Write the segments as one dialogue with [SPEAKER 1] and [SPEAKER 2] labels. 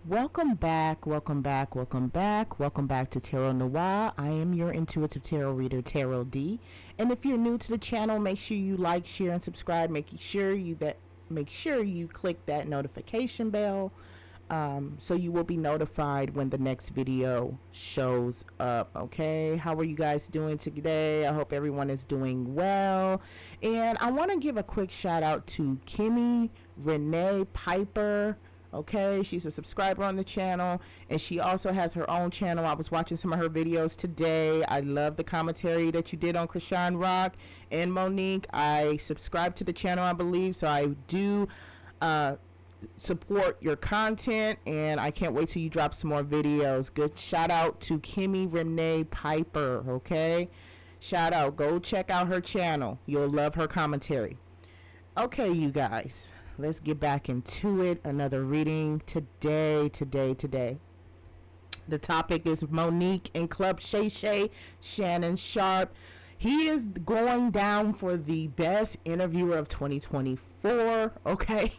[SPEAKER 1] Welcome back, welcome back, welcome back, welcome back to Tarot Noir. I am your intuitive tarot reader, Tarot D. And if you're new to the channel, make sure you like, share, and subscribe. Make sure you click that notification bell, so you will be notified when the next video shows up. Okay, how are you guys doing today? I hope everyone is doing well. And I want to give a quick shout out to Kimmy Renee Piper. Okay, she's a subscriber on the channel, and she also has her own channel. I was watching some of her videos today. I love the commentary that you did on Krishan Rock and Monique. I subscribe to the channel, I believe, so I do support your content, and I can't wait till you drop some more videos. Good shout out to Kimmy Renee Piper. Okay, shout out. Go check out her channel. You'll love her commentary. Okay, you guys, let's get back into it. Another reading today. The topic is Monique and Club Shay Shay, Shannon Sharpe. He is going down for the best interviewer of 2024. Okay.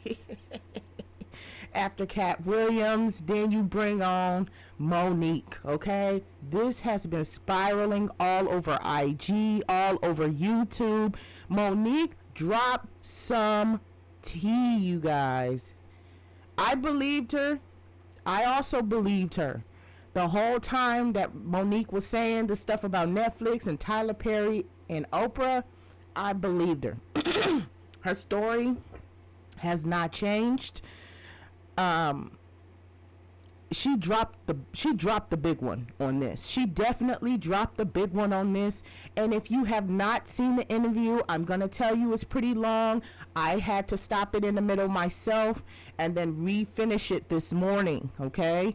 [SPEAKER 1] After Cat Williams, then you bring on Monique. Okay. This has been spiraling all over IG, all over YouTube. Monique dropped some tea, you guys. I believed her. I also believed her the whole time that Monique was saying the stuff about Netflix and Tyler Perry and Oprah. I believed her. Her story has not changed. She dropped the big one on this. She definitely dropped the big one on this. And if you have not seen the interview, I'm going to tell you it's pretty long. I had to stop it in the middle myself and then refinish it this morning. Okay.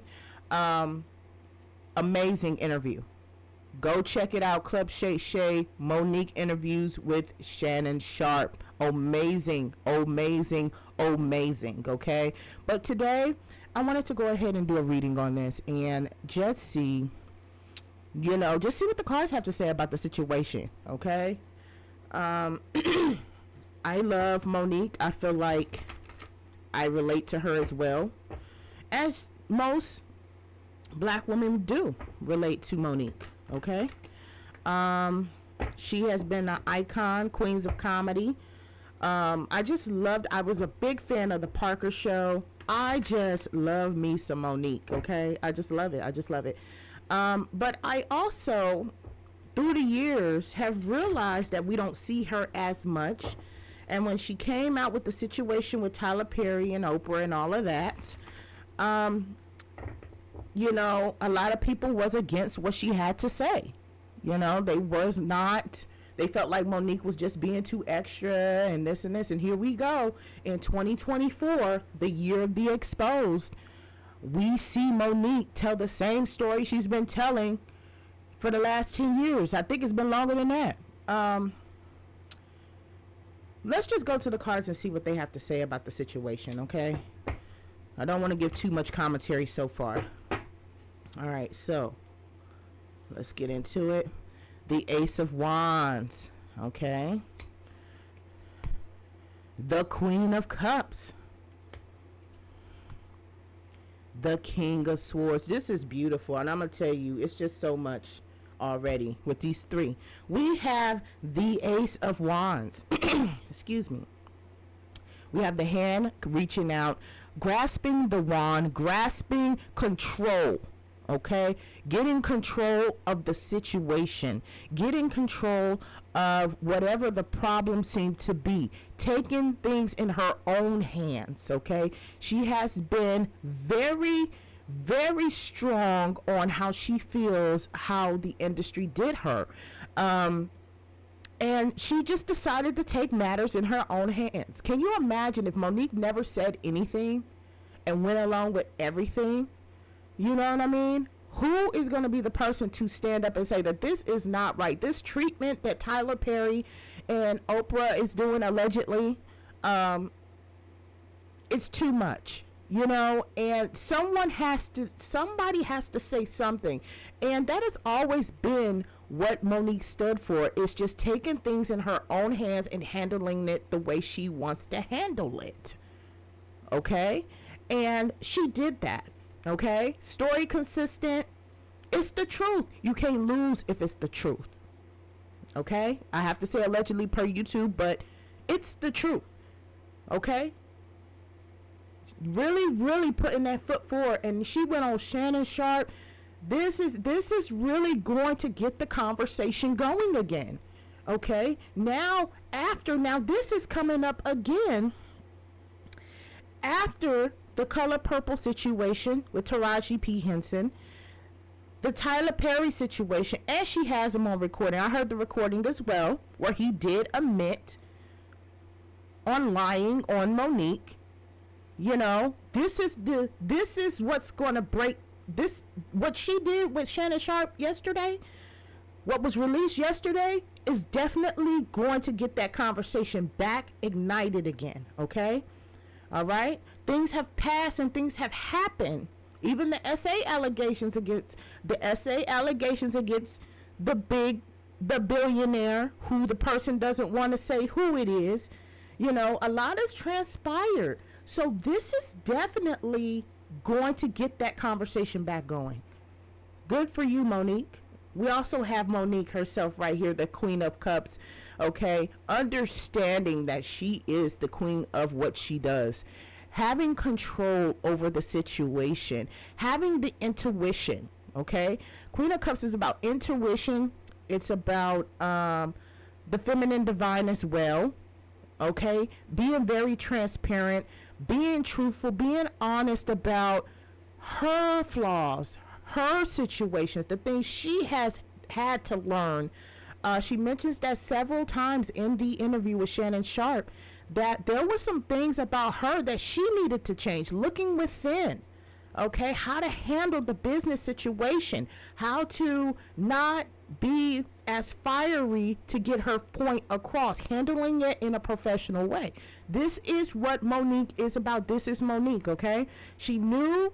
[SPEAKER 1] Amazing interview. Go check it out. Club Shay Shay, Monique interviews with Shannon Sharpe. Amazing. Okay. But today I wanted to go ahead and do a reading on this and just see what the cards have to say about the situation. Okay. I love Monique. I feel like I relate to her as well, as most black women do relate to Monique. Okay. She has been an icon, Queens of Comedy. I was a big fan of the Parker Show. I just love me some Monique. Okay. I just love it. But I also, through the years, have realized that we don't see her as much. And when she came out with the situation with Tyler Perry and Oprah and all of that, a lot of people was against what she had to say. They felt like Monique was just being too extra and this. And here we go in 2024, the year of the exposed. We see Monique tell the same story she's been telling for the last 10 years. I think it's been longer than that. Let's just go to the cards and see what they have to say about the situation. Okay. I don't want to give too much commentary so far. All right. So let's get into it. The Ace of Wands. Okay. The Queen of Cups. The King of Swords. This is beautiful. And I'm going to tell you, it's just so much already with these three. We have the Ace of Wands. Excuse me. We have the hand reaching out, grasping the wand, grasping control. Okay, getting control of the situation, getting control of whatever the problem seemed to be, taking things in her own hands. Okay, she has been very, very strong on how she feels, how the industry did her. And she just decided to take matters in her own hands. Can you imagine if Monique never said anything and went along with everything? You know what I mean? Who is going to be the person to stand up and say that this is not right? This treatment that Tyler Perry and Oprah is doing allegedly, it's too much, and somebody has to say something. And that has always been what Monique stood for, is just taking things in her own hands and handling it the way she wants to handle it. Okay. And she did that. Okay? Story consistent. It's the truth. You can't lose if it's the truth. Okay? I have to say allegedly per YouTube, but it's the truth. Okay? Really, really putting that foot forward. And she went on Shannon Sharp. This is really going to get the conversation going again. Okay? Now this is coming up again after the Color Purple situation with Taraji P. Henson, the Tyler Perry situation, and she has him on recording. I heard the recording as well, where he did admit on lying on Monique. You know, this is what's going to break this. What she did with Shannon Sharp yesterday, what was released yesterday, is definitely going to get that conversation back ignited again. Okay, all right. Things have passed and things have happened. Even the SA allegations against the billionaire, who the person doesn't want to say who it is. You know, a lot has transpired. So this is definitely going to get that conversation back going. Good for you, Monique. We also have Monique herself right here, the Queen of Cups, okay? Understanding that she is the queen of what she does. Having control over the situation. Having the intuition, okay? Queen of Cups is about intuition. It's about the feminine divine as well, okay? Being very transparent, being truthful, being honest about her flaws, her situations, the things she has had to learn. She mentions that several times in the interview with Shannon Sharp, that there were some things about her that she needed to change, looking within. Okay, how to handle the business situation, how to not be as fiery to get her point across, handling it in a professional way. This is what Monique is about. This is Monique, okay? She knew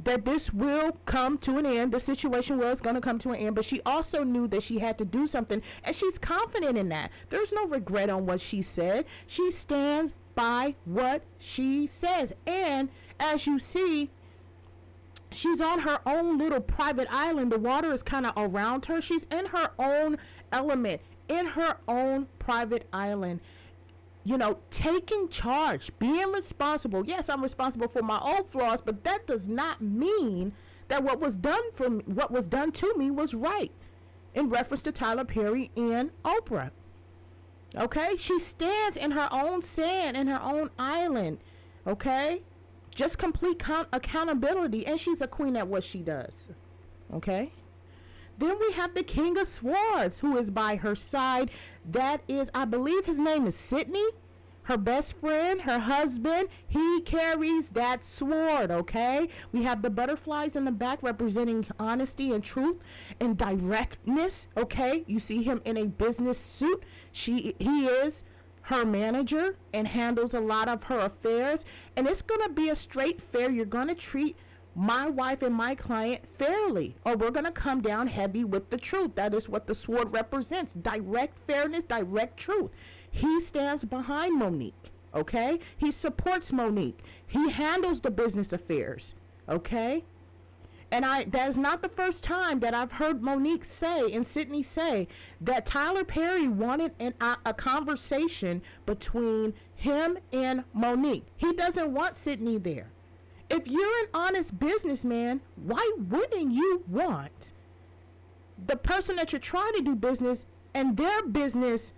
[SPEAKER 1] that this will come to an end. The situation was going to come to an end, but she also knew that she had to do something, and she's confident in that. There's no regret on what she said. She stands by what she says, and as you see, she's on her own little private island. The water is kind of around her. She's in her own element, in her own private island. You know, taking charge, being responsible. Yes, I'm responsible for my own flaws, but that does not mean that what was done to me was right. In reference to Tyler Perry and Oprah. Okay? She stands in her own sand, in her own island. Okay? Just complete accountability, and she's a queen at what she does. Okay? Then we have the King of Swords, who is by her side. That is, I believe his name is Sydney, her best friend, her husband. He carries that sword, okay? We have the butterflies in the back representing honesty and truth and directness, okay? You see him in a business suit. He is her manager and handles a lot of her affairs. And it's going to be a straight fair. You're going to treat my wife and my client fairly, or we're going to come down heavy with the truth. That is what the sword represents. Direct fairness, direct truth. He stands behind Monique, okay? He supports Monique. He handles the business affairs, okay? And that is not the first time that I've heard Monique say and Sydney say that Tyler Perry wanted a conversation between him and Monique. He doesn't want Sydney there. If you're an honest businessman, why wouldn't you want the person that you're trying to do business and their business,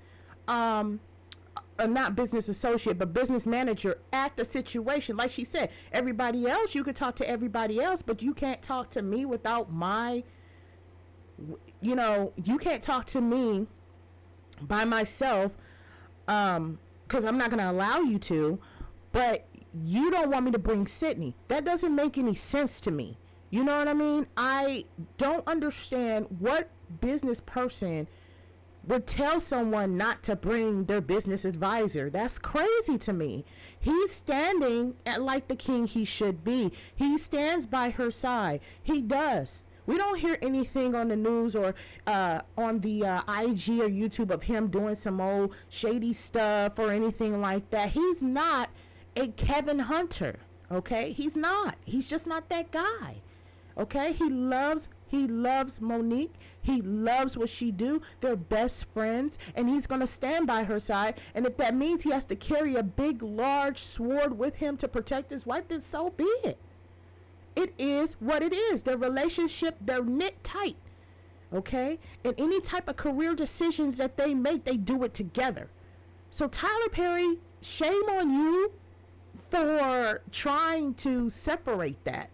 [SPEAKER 1] not business associate, but business manager at the situation? Like she said, everybody else, you could talk to everybody else, but you can't talk to me without you can't talk to me by myself, because I'm not going to allow you to, but you don't want me to bring Sydney. That doesn't make any sense to me. You know what I mean? I don't understand what business person would tell someone not to bring their business advisor. That's crazy to me. He's standing like the king he should be. He stands by her side. He does. We don't hear anything on the news or on the IG or YouTube of him doing some old shady stuff or anything like that. He's not a Kevin Hunter, Okay, he's not. He's just not that guy. Okay, he loves Monique. He loves what she do. They're best friends, and he's gonna stand by her side. And if that means he has to carry a big, large sword with him to protect his wife, then so be it. It is what it is. Their relationship, they're knit tight. Okay, and any type of career decisions that they make, they do it together. So Tyler Perry, shame on you for trying to separate that.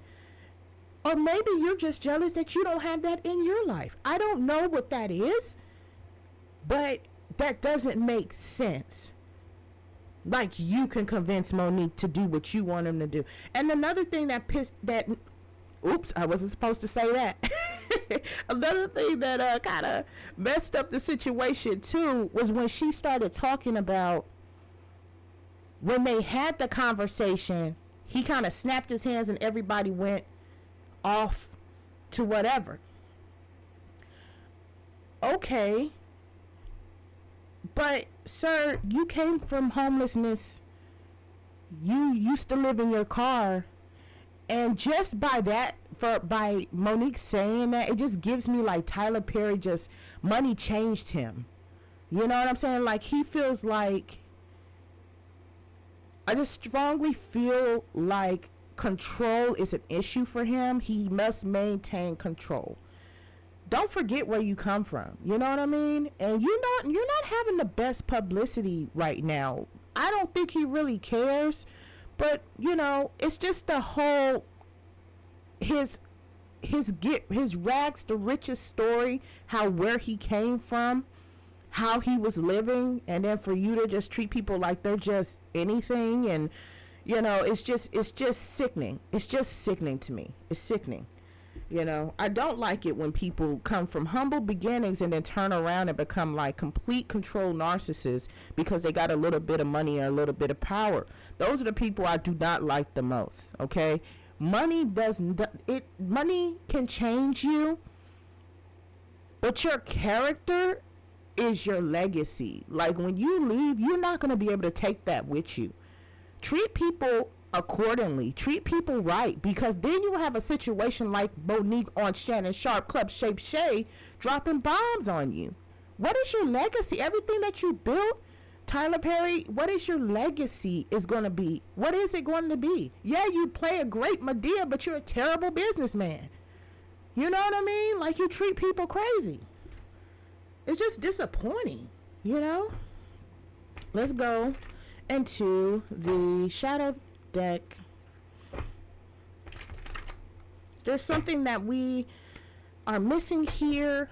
[SPEAKER 1] Or maybe you're just jealous that you don't have that in your life. I don't know what that is, but that doesn't make sense. Like you can convince Monique to do what you want him to do. And another thing oops, I wasn't supposed to say that. Another thing that kind of messed up the situation too was when she started talking about when they had the conversation, he kind of snapped his hands and everybody went off to whatever. Okay, but sir, you came from homelessness. You used to live in your car, and just by Monique saying that, it just gives me like Tyler Perry just money changed him. You know what I'm saying? Like he feels like, I just strongly feel like control is an issue for him. He must maintain control. Don't forget where you come from. You know what I mean? And you're not having the best publicity right now. I don't think he really cares, but you know, it's just the whole his rags to riches story, where he came from, how he was living, and then for you to just treat people like they're just anything. And you know, it's just sickening. It's just sickening to me. It's sickening. You know, I don't like it when people come from humble beginnings and then turn around and become like complete control narcissists because they got a little bit of money or a little bit of power. Those are the people I do not like the most. Okay, money can change you, but your character is your legacy. Like when you leave, you're not going to be able to take that with you. Treat people accordingly. Treat people right, because then you will have a situation like Monique on Shannon Sharp Club Shape Shay dropping bombs on you. What is your legacy? Everything that you built, Tyler Perry, what is your legacy is going to be? What is it going to be? Yeah, you play a great Medea, but you're a terrible businessman. You know what I mean? Like you treat people crazy. It's just disappointing, you know? Let's go into the shadow deck. There's something that we are missing here.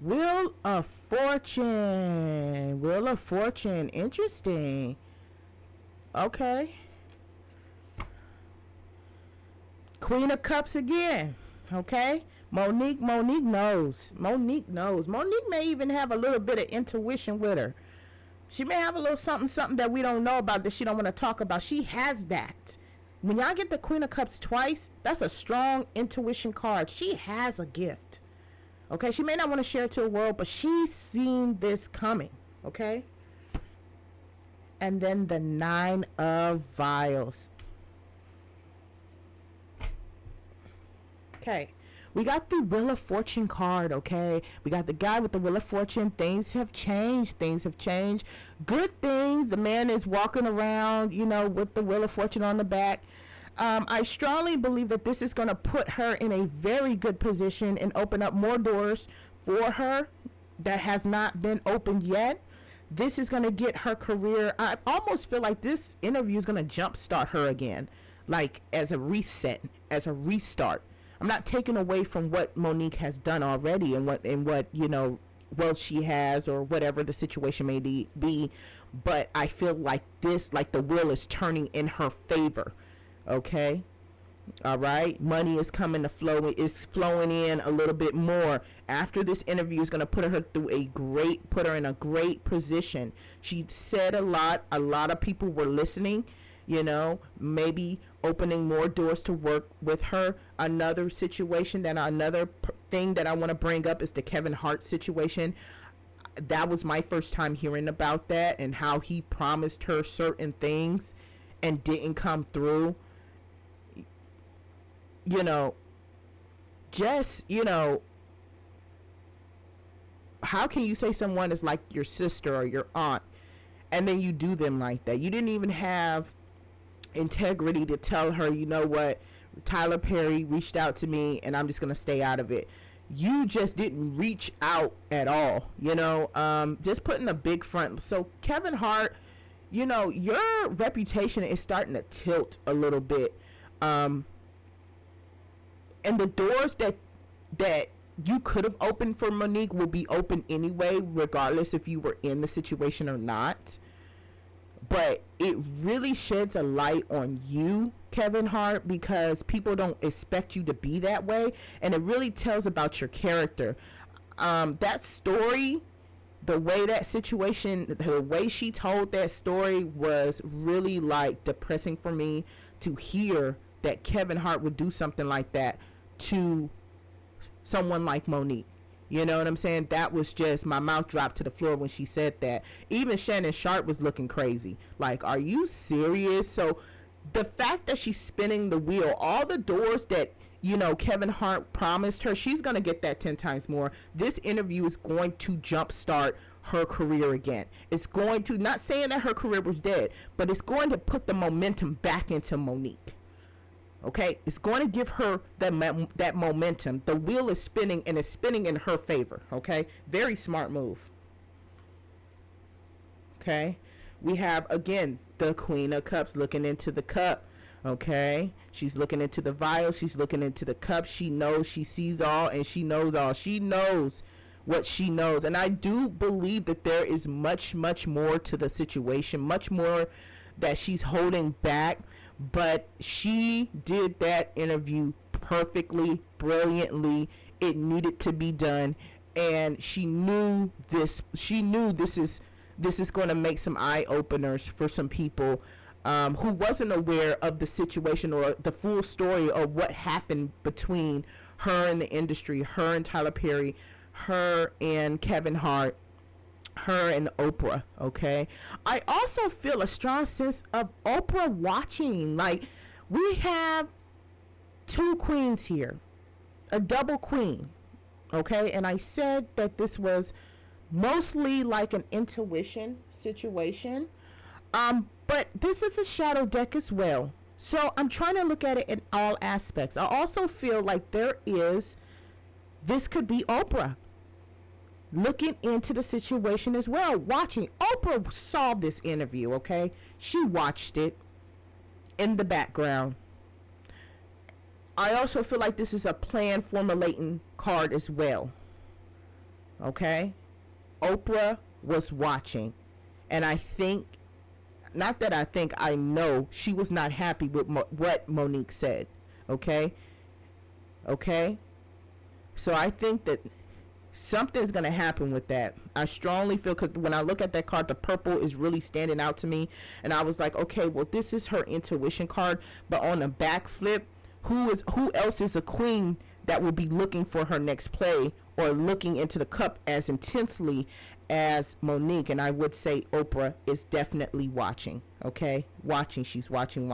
[SPEAKER 1] Wheel of Fortune. Wheel of Fortune. Interesting. Okay. Queen of Cups again. Okay. Monique knows. Monique may even have a little bit of intuition with her. She may have a little something that we don't know about, that she don't want to talk about. She has that. When y'all get the Queen of Cups twice, that's a strong intuition card. She has a gift. Okay, she may not want to share it to the world, but she's seen this coming. Okay. And then the Nine of Vials. Okay. We got the Wheel of Fortune card, okay? We got the guy with the Wheel of Fortune. Things have changed. Good things. The man is walking around, you know, with the Wheel of Fortune on the back. I strongly believe that this is going to put her in a very good position and open up more doors for her that has not been opened yet. This is going to get her career. I almost feel like this interview is going to jumpstart her again, like as a reset, as a restart. I'm not taking away from what Monique has done already and what you know, wealth she has or whatever the situation may be, but I feel like the wheel is turning in her favor. Okay, all right. Money is coming to flow. It's flowing in a little bit more after this interview is going to put her in a great position. She said a lot. A lot of people were listening. You know, maybe opening more doors to work with her. Another thing that I want to bring up is the Kevin Hart situation. that was my first time hearing about that, and how he promised her certain things and didn't come through. You know, just, how can you say someone is like your sister or your aunt and then you do them like that? You didn't even have integrity to tell her, you know what, Tyler Perry reached out to me and I'm just going to stay out of it. You just didn't reach out at all, just putting a big front. So Kevin Hart, your reputation is starting to tilt a little bit. And the doors that you could have opened for Monique will be open anyway, regardless if you were in the situation or not. But it really sheds a light on you, Kevin Hart, because people don't expect you to be that way. And it really tells about your character. That story, the way she told that story was really like depressing for me to hear that Kevin Hart would do something like that to someone like Monique. You know what I'm saying? That was just, my mouth dropped to the floor when she said that. Even Shannon Sharp was looking crazy. Like, are you serious? So the fact that she's spinning the wheel, all the doors that, Kevin Hart promised her, she's going to get that 10 times more. This interview is going to jumpstart her career again. It's going to, not saying that her career was dead, but it's going to put the momentum back into Monique. Okay, it's going to give her that momentum. The wheel is spinning, and it's spinning in her favor. Okay, very smart move. Okay, we have, again, the Queen of Cups looking into the cup. Okay, she's looking into the vial. She's looking into the cup. She knows, she sees all, and she knows all. She knows what she knows. And I do believe that there is much, much more to the situation, much more that she's holding back. But she did that interview perfectly, brilliantly. It needed to be done, and she knew this. She knew this is going to make some eye openers for some people who wasn't aware of the situation or the full story of what happened between her and the industry, her and Tyler Perry, her and Kevin Hart, her and Oprah. Okay, I also feel a strong sense of Oprah watching. Like, we have two queens here, a double queen. Okay, and I said that this was mostly like an intuition situation, but this is a shadow deck as well, so I'm trying to look at it in all aspects. I also feel like this could be Oprah looking into the situation as well, watching. Oprah saw this interview, okay? She watched it in the background. I also feel like this is a plan formulating card as well, okay? Oprah was watching, and I think, not that I think, I know she was not happy with what Monique said, okay? Okay? So I think that something's going to happen with that. I strongly feel, because when I look at that card, the purple is really standing out to me. And I was like, okay, well, this is her intuition card. But on the back flip, who else is a queen that will be looking for her next play or looking into the cup as intensely as Monique? And I would say Oprah is definitely watching. Okay? Watching. She's watching.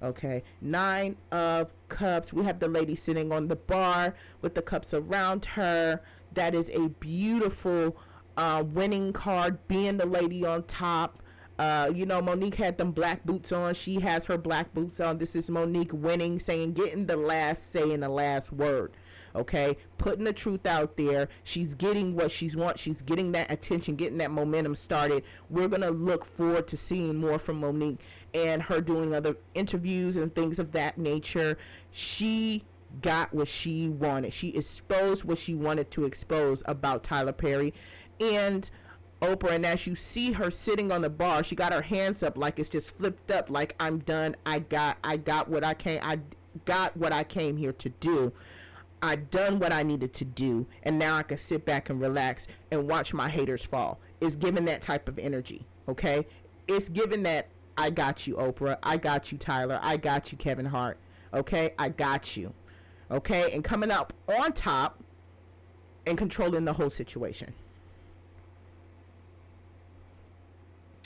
[SPEAKER 1] Okay, 9 of Cups. We have the lady sitting on the bar with the cups around her. That is a beautiful winning card, being the lady on top. Monique had them black boots on. She has her black boots on. This is Monique winning, getting the last say and the last word. Okay, putting the truth out there. She's getting what she wants. She's getting that attention, getting that momentum started. We're going to look forward to seeing more from Monique and her doing other interviews and things of that nature. She got what she wanted. She exposed what she wanted to expose about Tyler Perry and Oprah. And as you see her sitting on the bar, she got her hands up like it's just flipped up, like, I'm done. I got what I came here to do. I've done what I needed to do, and now I can sit back and relax and watch my haters fall. It's giving that type of energy, okay? It's giving that, I got you, Oprah. I got you, Tyler. I got you, Kevin Hart. Okay? I got you. Okay? And coming up on top and controlling the whole situation.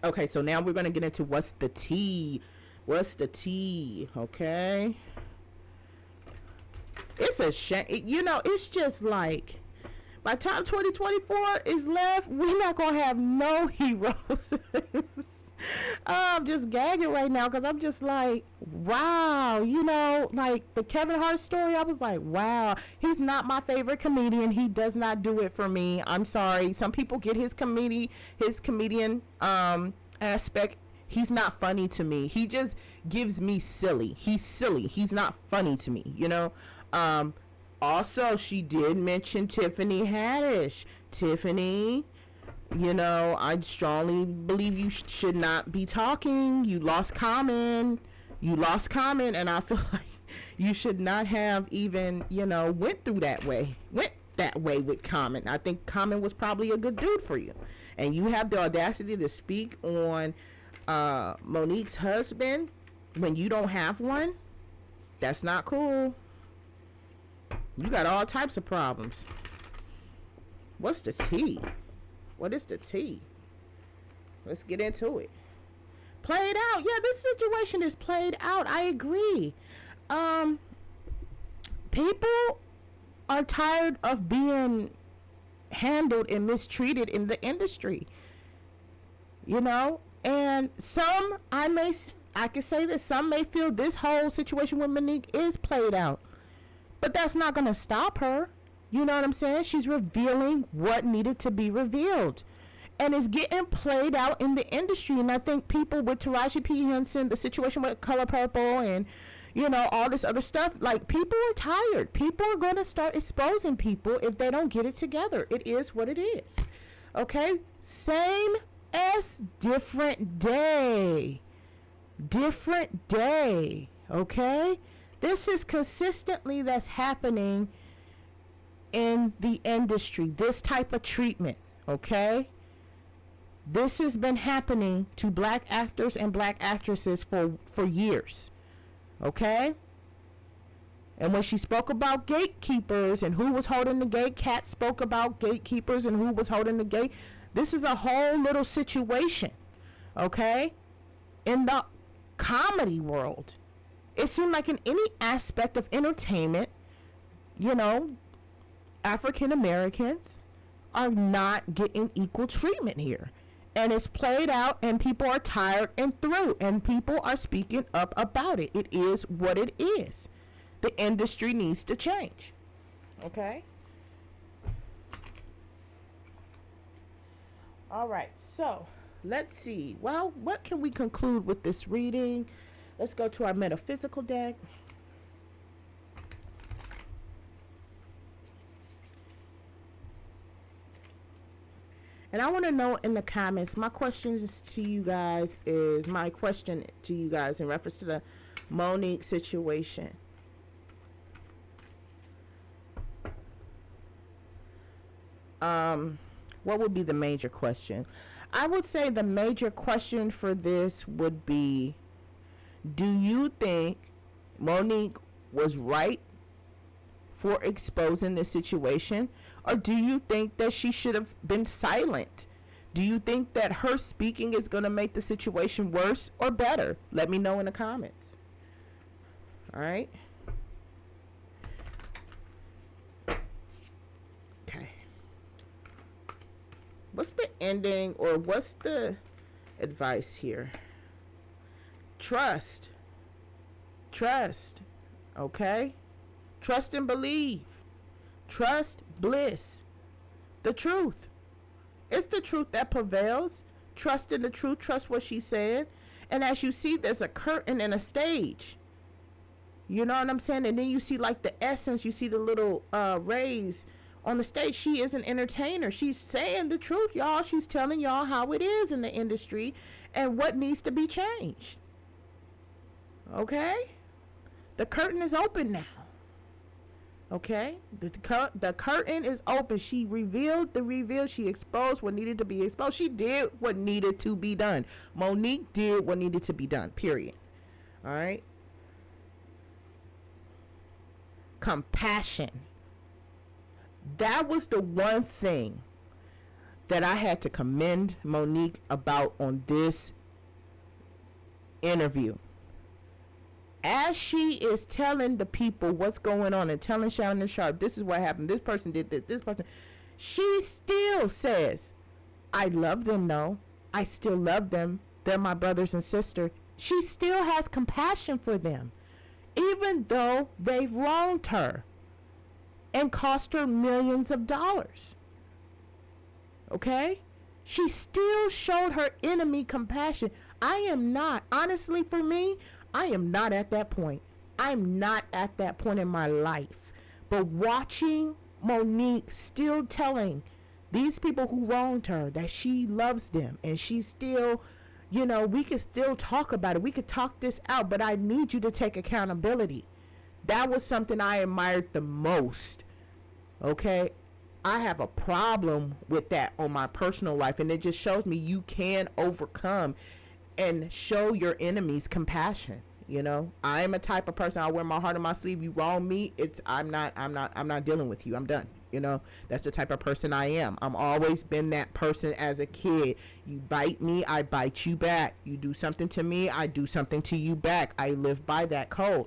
[SPEAKER 1] Okay, so now we're going to get into what's the tea. What's the tea? Okay. It's a shame. It's just like, by the time 2024 is left, we're not going to have no heroes. I'm just gagging right now because I'm just like, wow, like the Kevin Hart story. I was like, wow, he's not my favorite comedian. He does not do it for me. I'm sorry. Some people get his comedian aspect. He's not funny to me. He just gives me silly. He's silly. He's not funny to me, Also, she did mention Tiffany Haddish. Tiffany, I strongly believe you should not be talking. You lost Common, and I feel like you should not have even, went that way with Common. I think Common was probably a good dude for you, and you have the audacity to speak on Monique's husband when you don't have one. That's not cool. You got all types of problems. What's the tea? What is the tea? Let's get into it. Played out. Yeah, this situation is played out. I agree. People are tired of being handled and mistreated in the industry. And some, I can say that some may feel this whole situation with Monique is played out. But that's not going to stop her. You know what I'm saying? She's revealing what needed to be revealed. And it's getting played out in the industry. And I think people with Taraji P. Henson, the situation with Color Purple, and, all this other stuff, like, people are tired. People are going to start exposing people if they don't get it together. It is what it is. Okay? Same as different day. Different day. Okay? This is consistently that's happening in the industry, this type of treatment, okay? This has been happening to black actors and black actresses for years, okay? And when she spoke about gatekeepers and who was holding the gate, Kat spoke about gatekeepers and who was holding the gate. This is a whole little situation, okay? In the comedy world, it seemed like in any aspect of entertainment, African Americans are not getting equal treatment here. And it's played out, and people are tired and through, and people are speaking up about it. It is what it is. The industry needs to change. Okay? All right, so let's see. Well, what can we conclude with this reading? Let's go to our metaphysical deck. And I want to know in the comments, my question to you guys in reference to the Monique situation. What would be the major question? I would say the major question for this would be, do you think Monique was right for exposing this situation? Or do you think that she should have been silent? Do you think that her speaking is going to make the situation worse or better? Let me know in the comments. All right. Okay. What's the ending, or what's the advice here? Trust. Okay? Trust and believe. Trust, bliss. The truth. It's the truth that prevails. Trust in the truth. Trust what she said. And as you see, there's a curtain and a stage. You know what I'm saying? And then you see like the essence. You see the little rays on the stage. She is an entertainer. She's saying the truth, y'all. She's telling y'all how it is in the industry and what needs to be changed. Okay? The curtain is open now. Okay? The curtain is open. She revealed the reveal. She exposed what needed to be exposed. She did what needed to be done. Monique did what needed to be done. Period. All right? Compassion. That was the one thing. that I had to commend Monique about on this interview. As she is telling the people what's going on and telling Shannon Sharp, this is what happened, this person did this person, she still says, I love them, no. I still love them. They're my brothers and sisters. She still has compassion for them, even though they've wronged her and cost her millions of dollars. Okay? She still showed her enemy compassion. I am not, honestly, for me, I am not at that point. I'm not at that point in my life. But watching Monique still telling these people who wronged her that she loves them, and she still, you know, we could still talk about it. We could talk this out, but I need you to take accountability. That was something I admired the most. Okay? I have a problem with that on my personal life, and it just shows me you can overcome and show your enemies compassion. You know, I am a type of person, I wear my heart on my sleeve. You wrong me, I'm not dealing with you. I'm done. You know, that's the type of person I am. I'm always been that person as a kid. You bite me, I bite you back. You do something to me, I do something to you back. I live by that code.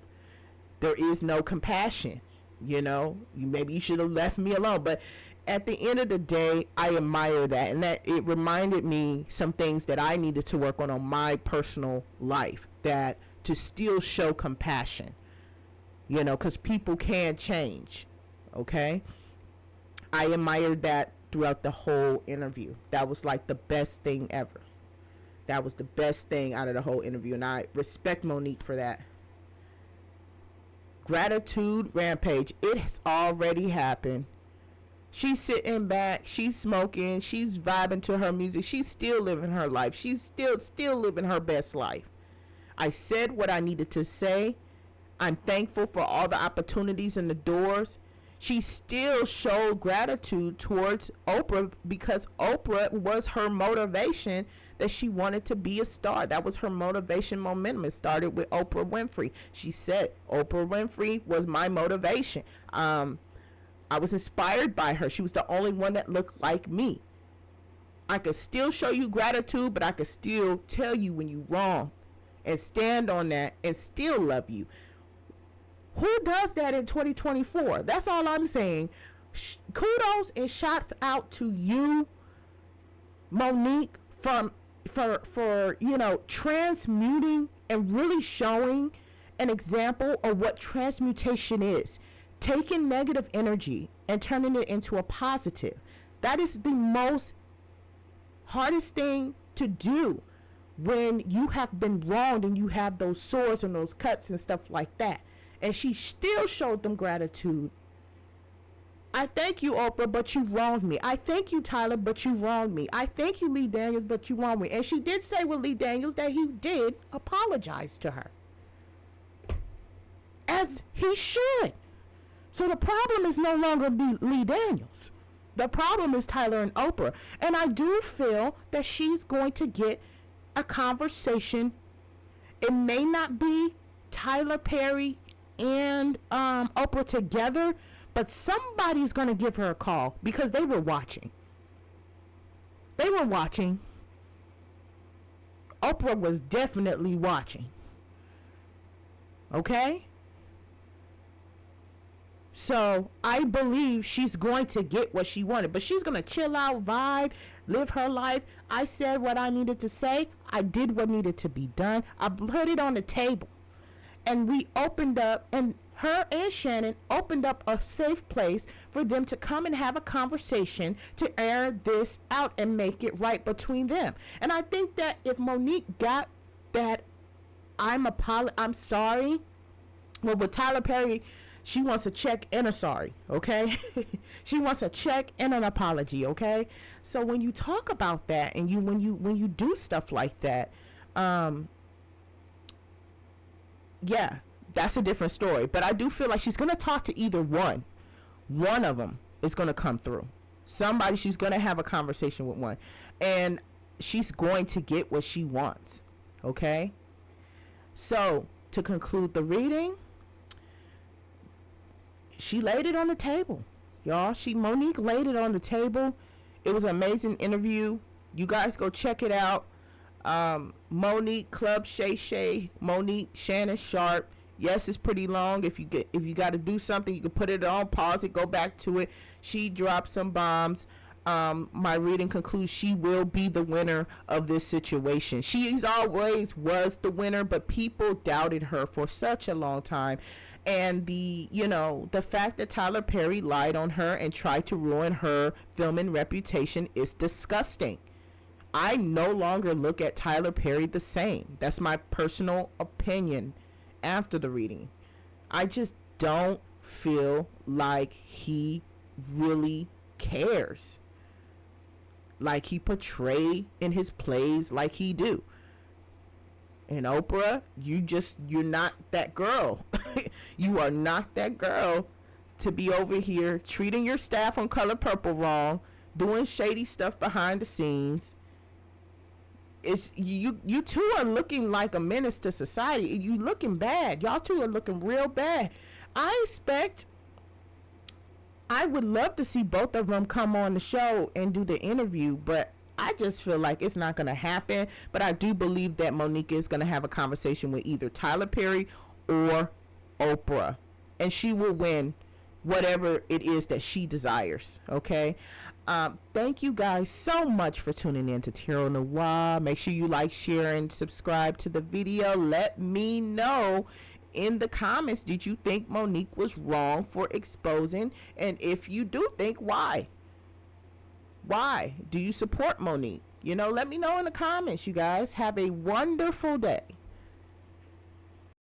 [SPEAKER 1] There is no compassion. You know, maybe you should have left me alone. But at the end of the day, I admire that, and that it reminded me some things that I needed to work on my personal life, that to still show compassion, you know, because people can change. Okay, I admired that throughout the whole interview. That was like the best thing ever. That was the best thing out of the whole interview, and I respect Monique for that. Gratitude rampage. It has already happened. She's sitting back, she's smoking, she's vibing to her music, she's still living her life, she's still living her best life. I said what I needed to say. I'm thankful for all the opportunities and the doors. She still showed gratitude towards Oprah, because Oprah was her motivation, that she wanted to be a star. That was her motivation momentum. It started with Oprah Winfrey. She said Oprah Winfrey was my motivation. I was inspired by her. She was the only one that looked like me. I could still show you gratitude, but I could still tell you when you wrong and stand on that and still love you. Who does that in 2024? That's all I'm saying. Kudos and shots out to you, Monique, for you know, transmuting and really showing an example of what transmutation is. Taking negative energy and turning it into a positive. That is the most hardest thing to do when you have been wronged and you have those sores and those cuts and stuff like that. And she still showed them gratitude. I thank you, Oprah, but you wronged me. I thank you, Tyler, but you wronged me. I thank you, Lee Daniels, but you wronged me. And she did say with Lee Daniels that he did apologize to her, as he should. So the problem is no longer Lee Daniels. The problem is Tyler and Oprah. And I do feel that she's going to get a conversation. It may not be Tyler Perry and Oprah together, but somebody's going to give her a call, because they were watching. They were watching. Oprah was definitely watching. Okay? So I believe she's going to get what she wanted, but she's going to chill out, vibe, live her life. I said what I needed to say. I did what needed to be done. I put it on the table, and we opened up, and her and Shannon opened up a safe place for them to come and have a conversation to air this out and make it right between them. And I think that if Monique got that, I'm sorry. Well, with Tyler Perry, she wants a check and a sorry, okay? She wants a check and an apology, okay? So when you talk about that, and when you do stuff like that, yeah, that's a different story. But I do feel like she's going to talk to either one. One of them is going to come through. Somebody, she's going to have a conversation with one. And she's going to get what she wants, okay? So to conclude the reading, she laid it on the table, y'all. Monique laid it on the table. It was an amazing interview. You guys go check it out. Monique Club Shay Monique Shannon Sharp. Yes, it's pretty long. If you got to do something, you can put it on pause it, go back to it. She dropped some bombs. My reading concludes she will be the winner of this situation. She's always was the winner, but people doubted her for such a long time. And the fact that Tyler Perry lied on her and tried to ruin her filming reputation is disgusting. I no longer look at Tyler Perry the same. That's my personal opinion after the reading. I just don't feel like he really cares, like he portray in his plays like he do. And Oprah, you're not that girl. You are not that girl to be over here treating your staff on Color Purple wrong, doing shady stuff behind the scenes. It's you two are looking like a menace to society. You looking bad. Y'all two are looking real bad. I would love to see both of them come on the show and do the interview, but I just feel like it's not going to happen. But I do believe that Monique is going to have a conversation with either Tyler Perry or Oprah, and she will win whatever it is that she desires. Okay. Thank you guys so much for tuning in to Tarot Noir. Make sure you like, share, and subscribe to the video. Let me know in the comments, did you think Monique was wrong for exposing? And if you do think, why? Why do you support Monique? Let me know in the comments, you guys. Have a wonderful day.